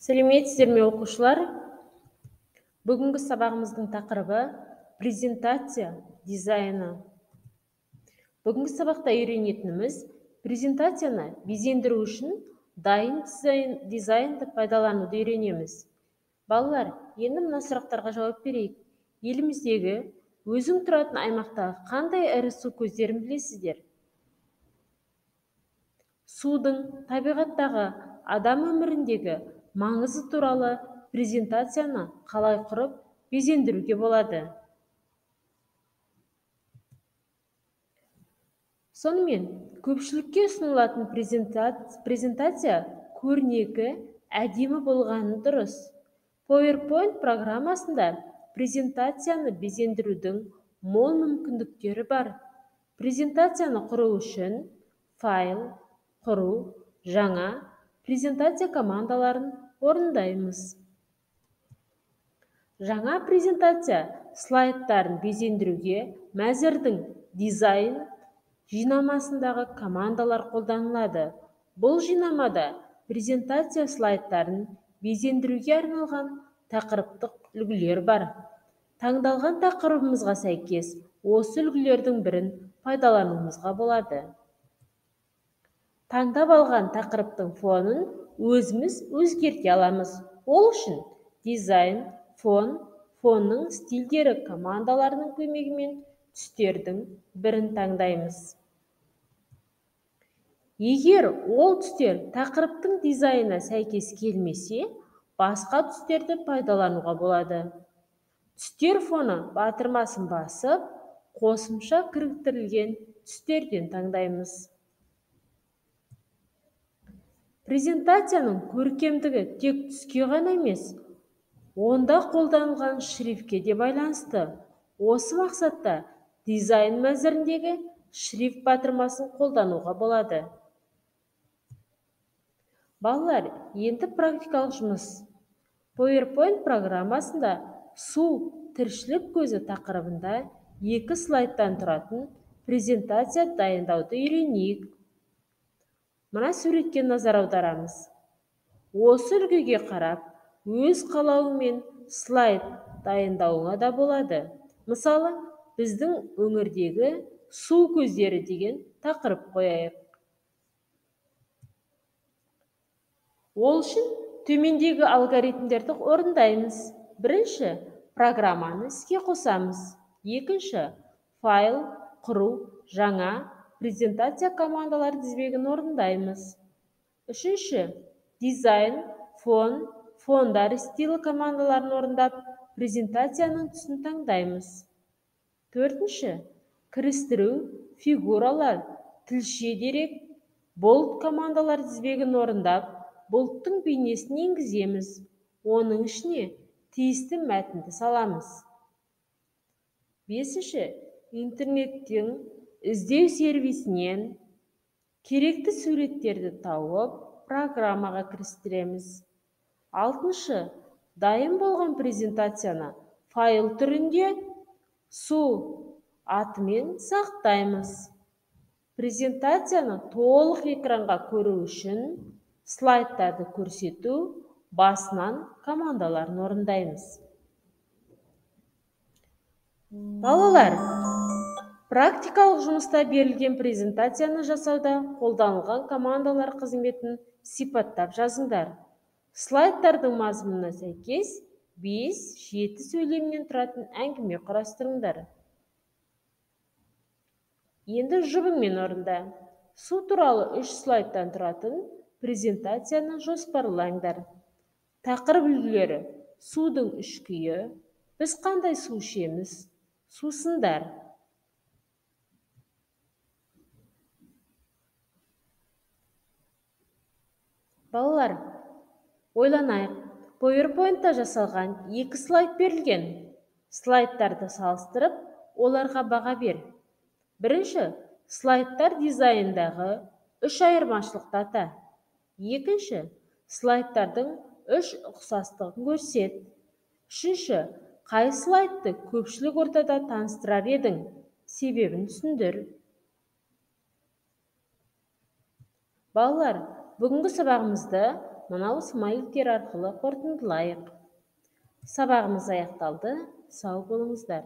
Сәлеметсіздер ме оқушылар? Бүгінгі сабағымыздың тақырыбы презентация дизайны. Бүгінгі сабақта үйренетініміз презентацияны безендіру үшін дайын дизайнды пайдалануды үйренеміз. Балалар, енді мына сұрақтарға жауап берейік. Еліміздегі өзің тұратын аймақтағы қандай ірі су көздерін білесіздер? Судың табиғаттағы адам өміріндегі маңызы туралы презентацияны қалай құрып безендіруге болады? Сонымен, көпшілікке ұсынылатын презентация көрнекі, әдемі болғаны дұрыс. PowerPoint программасында презентацияны безендірудің мол мүмкіндіктері бар. Презентацияны құру үшін файл, құру, жаңа презентация командаларын орындаймыз. Жаңа презентация слайдтарын безендіруге мәзірдің дизайн жинамасындағы командалар қолданылады. Бұл жинамада презентация слайдтарын безендіруге арналған тақырыптық үлгілер бар. Таңдалған тақырыбымызға сәйкес осы үлгілердің бірін пайдалануымызға болады. Таңдап алған тақырыптың фонын өзіміз өзгерте аламыз. Ол үшін дизайн, фонның стильдері командаларының көмегімен түстердің бірін таңдаймыз. Егер ол түстер тақырыптың дизайнына сәйкес келмесе, басқа түстерді пайдалануға болады. Түстер фоны батырмасын басып, қосымша кіріктірілген түстерден таңдаймыз. Презентацияның көркемдігі тек түске ғана емес, онда қолданылған шрифтке де байланысты. Осы мақсатта дизайн мәзіріндегі шрифт батырмасын қолдануға болады. Балалар, енді практикалық жұмыс. PowerPoint программасында су тіршілік көзі тақырыбында 2 слайдтан тұратын презентация дайындауды үйренейік. Мына суретке назар аударамыз. Осы үлгіге қарап, өз қалауымен слайд дайындауыңа да болады. Мысалы, біздің өңірдегі су көздері деген тақырып қояйық. Ол үшін төмендегі алгоритмдерді орындаймыз. Бірінші, программаны іске қосамыз. Екінші, файл, құру, жаңа презентация командалар тізбегін орындаймыз. Үшінші, дизайн, фондар стилі командаларын орындап, презентацияның түсін таңдаймыз. Төртінші, кірістіру, фигуралар, тілше дерек, болт командалар тізбегін орындап, болттың бейнесін енгіземіз. Оның ішіне тиісті мәтінді саламыз. Бесінші, интернеттің іздеу сервисінен керекті суреттерді тауып, программаға кірістіреміз. Алтыншы, дайын болған презентацияны файл түрінде су атымен сақтаймыз. Презентацияны толық экранға көру үшін слайдтарды көрсету басынан командаларын орындаймыз. Балалар, практикалық жұмыста берілген презентацияны жасауда қолданылған командалар қызметін сипаттап жазыңдар. Слайдтардың мазмұнына сәйкес 5-7 сөйлемнен тұратын әңгіме құрастырыңдар. Енді жұбыңмен орында. Су туралы 3 слайдтан тұратын презентацияны жоспарлаңдар. Тақырып үлгілері: судың 3 күйі, біз қандай су ішеміз, сусындар. Балалар, ойланайық. PowerPoint-та жасалған 2 слайд берілген. Слайдтарды салыстырып, оларға баға бер. Бірінші, слайдтар дизайндағы 3 айырмашылықты ата. Екінші, слайдтардың 3 ұқсастығын көрсет. Үшінші, қай слайдты көпшілік ортада таныстырар едің? Себебін түсіндір. Балалар, бүгінгі сабағымызды мынау смайликтер арқылы қорытындылайық. Сабағымыз аяқталды. Сау болыңыздар.